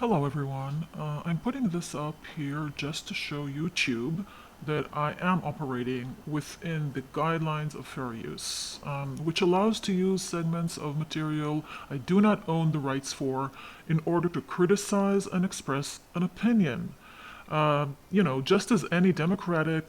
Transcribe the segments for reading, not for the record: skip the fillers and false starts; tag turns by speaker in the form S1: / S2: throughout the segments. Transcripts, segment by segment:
S1: Hello everyone, I'm putting this up here just to show YouTube that I am operating within the guidelines of fair use, which allows to use segments of material I do not own the rights for in order to criticize and express an opinion. Just as any democratic,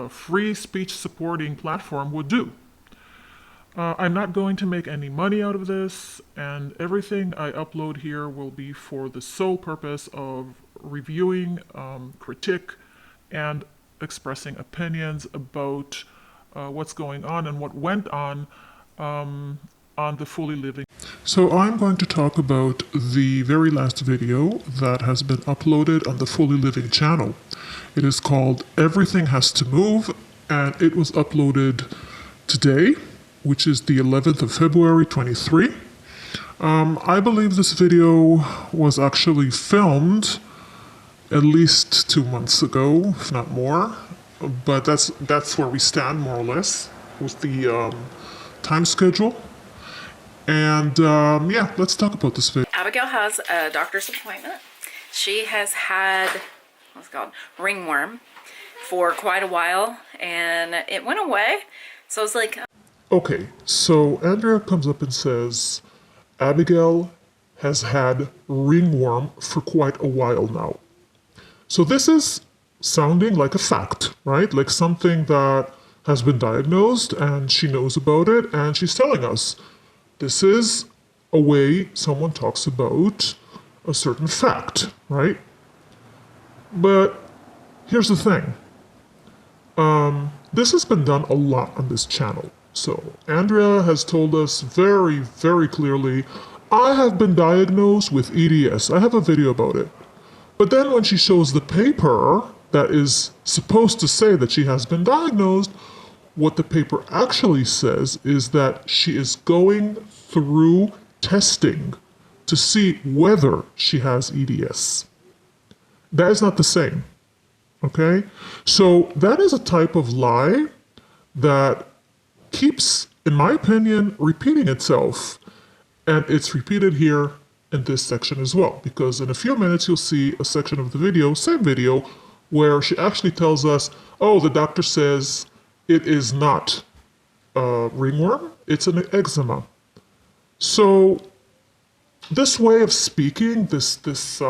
S1: free speech supporting platform would do. I'm not going to make any money out of this, and everything I upload here will be for the sole purpose of reviewing, critique, and expressing opinions about what's going on and what went on the Fully Living. So I'm going to talk about the very last video that has been uploaded on the Fully Living channel. It is called Everything Has to Move, and it was uploaded today, which is the 11th of February 23. I believe this video was actually filmed at least 2 months ago, if not more. But that's where we stand, more or less, with the time schedule. And yeah, let's talk about this video.
S2: Abigail has a doctor's appointment. She has had, what's it called, ringworm for quite a while, and it went away. So I was like,
S1: Okay, so Andrea comes up and says, Abigail has had ringworm for quite a while now. So this is sounding like a fact, right? Like something that has been diagnosed and she knows about it and she's telling us. This is a way someone talks about a certain fact, right? But here's the thing. This has been done a lot on this channel. So Andrea has told us very, very clearly, I have been diagnosed with EDS. I have a video about it. But then when she shows the paper that is supposed to say that she has been diagnosed, what the paper actually says is that she is going through testing to see whether she has EDS. That is not the same. Okay? So that is a type of lie that keeps, in my opinion, repeating itself. And it's repeated here in this section as well, because in a few minutes you'll see a section of the video, same video, where she actually tells us, oh, the doctor says it is not ringworm, it's an eczema. So this way of speaking, this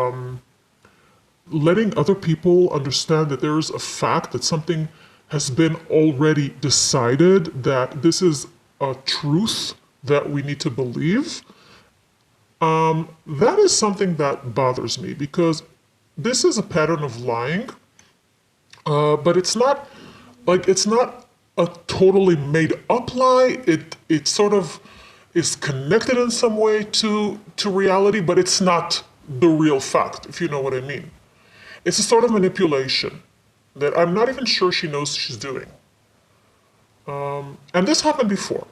S1: letting other people understand that there is a fact, that something has been already decided, that this is a truth that we need to believe, that is something that bothers me, because this is a pattern of lying, but it's not a totally made up lie. It sort of is connected in some way to reality, but it's not the real fact, if you know what I mean. It's a sort of manipulation that I'm not even sure she knows she's doing. And this happened before.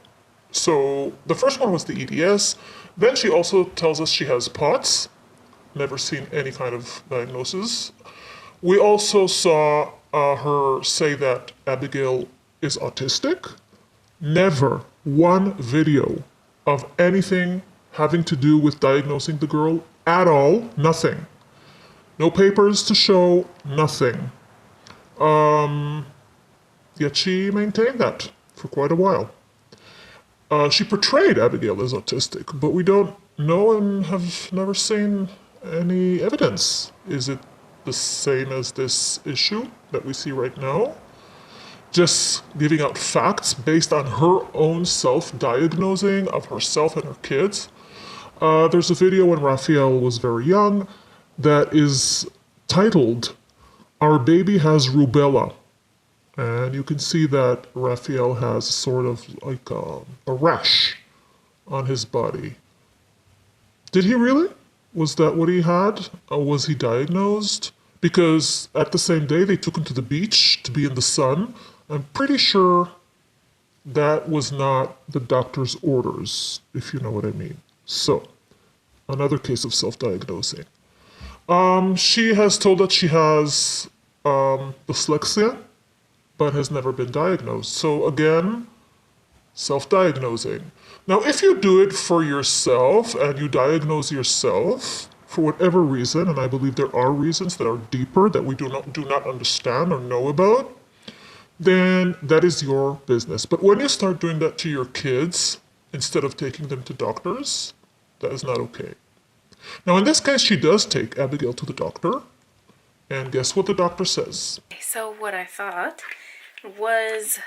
S1: So the first one was the EDS. Then she also tells us she has POTS. Never seen any kind of diagnosis. We also saw her say that Abigail is autistic. Never one video of anything having to do with diagnosing the girl at all. Nothing. No papers to show, nothing. Yet she maintained that for quite a while. She portrayed Abigail as autistic, but we don't know and have never seen any evidence. Is it the same as this issue that we see right now? Just giving out facts based on her own self-diagnosing of herself and her kids. There's a video when Raphael was very young that is titled, Our Baby Has Rubella. And you can see that Raphael has sort of like a rash on his body. Did he really? Was that what he had? Or was he diagnosed? Because at the same day they took him to the beach to be in the sun. I'm pretty sure that was not the doctor's orders, if you know what I mean. So, another case of self-diagnosing. She has told us she has dyslexia, but has never been diagnosed. So again, self-diagnosing. Now, if you do it for yourself and you diagnose yourself for whatever reason, and I believe there are reasons that are deeper that we do not understand or know about, then that is your business. But when you start doing that to your kids instead of taking them to doctors, that is not okay. Now, in this case, she does take Abigail to the doctor, and guess what the doctor says?
S2: So what I thought was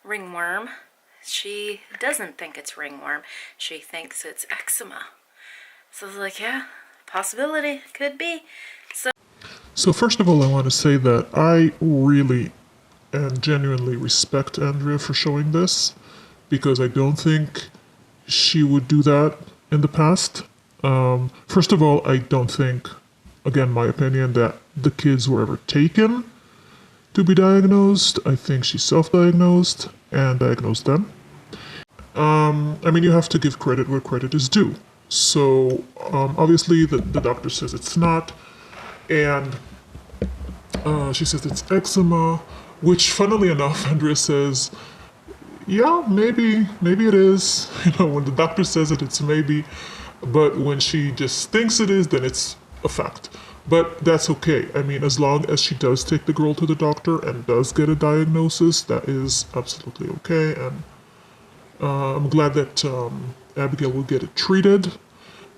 S2: ringworm. She doesn't think it's ringworm. She thinks it's eczema. So I was like, yeah, possibility, could be.
S1: So first of all, I want to say that I really and genuinely respect Andrea for showing this, because I don't think she would do that in the past. First of all, I don't think, again, my opinion, that the kids were ever taken to be diagnosed. I think she self-diagnosed and diagnosed them. I mean, you have to give credit where credit is due. So obviously the doctor says it's not, and she says it's eczema, which funnily enough, Andrea says, yeah, maybe it is. You know, when the doctor says it, it's maybe, but when she just thinks it is, then it's a fact. But that's okay. I mean, as long as she does take the girl to the doctor and does get a diagnosis, that is absolutely okay. And I'm glad that Abigail will get it treated.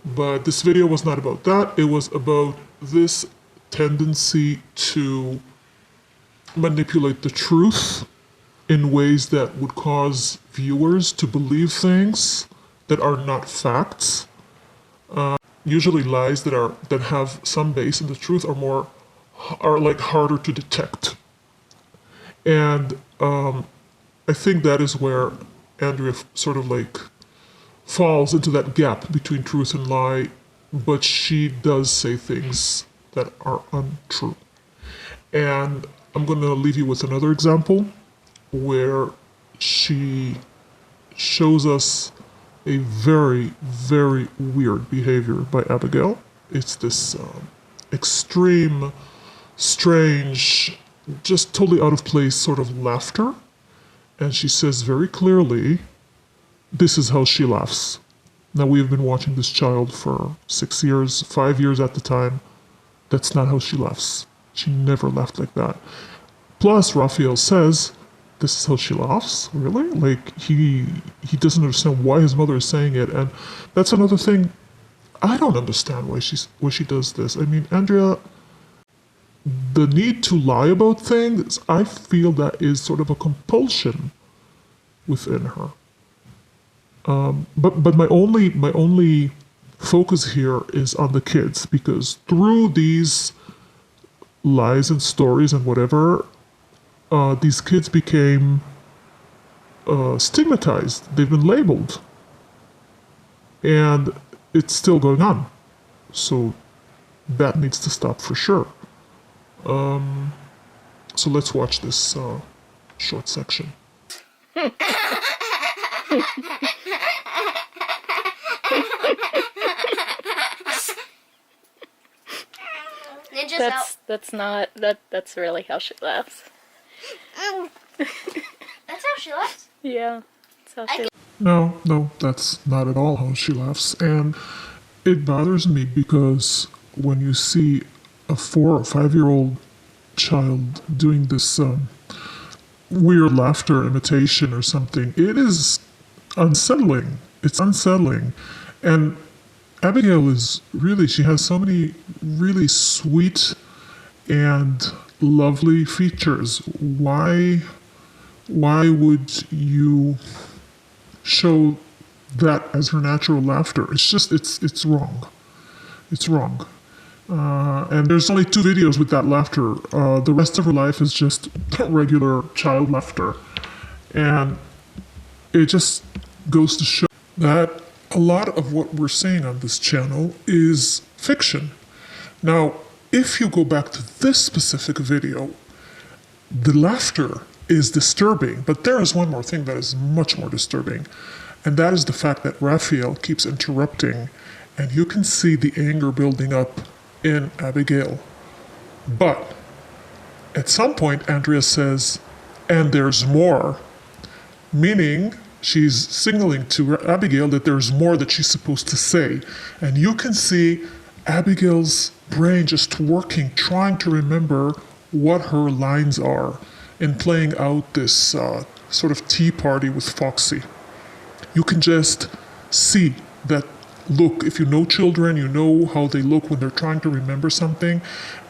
S1: But this video was not about that. It was about this tendency to manipulate the truth in ways that would cause viewers to believe things that are not facts. Usually lies that have some base in the truth are like harder to detect. And I think that is where Andrea sort of like falls into that gap between truth and lie, but she does say things that are untrue. And I'm going to leave you with another example where she shows us a very, very weird behavior by Abigail. It's this extreme, strange, just totally out of place sort of laughter. And she says very clearly, this is how she laughs. Now, we have been watching this child for 6 years, 5 years at the time. That's not how she laughs. She never laughed like that. Plus, Raphael says, this is how she laughs? Really? Like, he doesn't understand why his mother is saying it. And that's another thing. I don't understand why she does this. I mean, Andrea, the need to lie about things, I feel that is sort of a compulsion within her. But my only focus here is on the kids, because through these lies and stories and whatever, these kids became stigmatized. They've been labeled, and it's still going on. So that needs to stop for sure. So let's watch this short section.
S2: That's really how she laughs.
S3: That's how she laughs?
S2: Yeah. That's how she
S1: No, that's not at all how she laughs. And it bothers me because when you see a 4 or 5-year-old child doing this weird laughter imitation or something, it is unsettling. It's unsettling. And Abigail is really, she has so many really sweet and lovely features. Why would you show that as her natural laughter? It's just, it's wrong. It's wrong. And there's only 2 videos with that laughter. The rest of her life is just regular child laughter. And it just goes to show that a lot of what we're seeing on this channel is fiction. Now, if you go back to this specific video, the laughter is disturbing, but there is one more thing that is much more disturbing, and that is the fact that Raphael keeps interrupting, and you can see the anger building up in Abigail. But at some point, Andrea says, and there's more, meaning she's signaling to Abigail that there's more that she's supposed to say. And you can see Abigail's brain just working, trying to remember what her lines are in playing out this sort of tea party with Foxy. You can just see that look. If you know children, you know how they look when they're trying to remember something.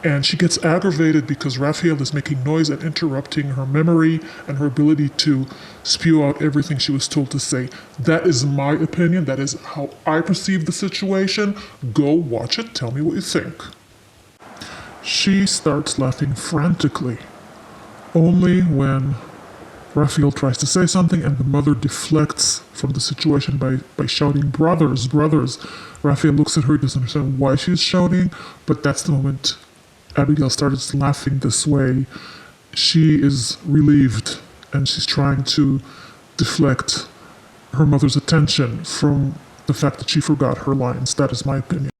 S1: And she gets aggravated because Raphael is making noise and interrupting her memory and her ability to spew out everything she was told to say. That is my opinion. That is how I perceive the situation. Go watch it. Tell me what you think. She starts laughing frantically, only when Raphael tries to say something and the mother deflects from the situation by shouting, "Brothers, brothers." Raphael looks at her, doesn't understand why she's shouting, but that's the moment Abigail starts laughing this way. She is relieved and she's trying to deflect her mother's attention from the fact that she forgot her lines. That is my opinion.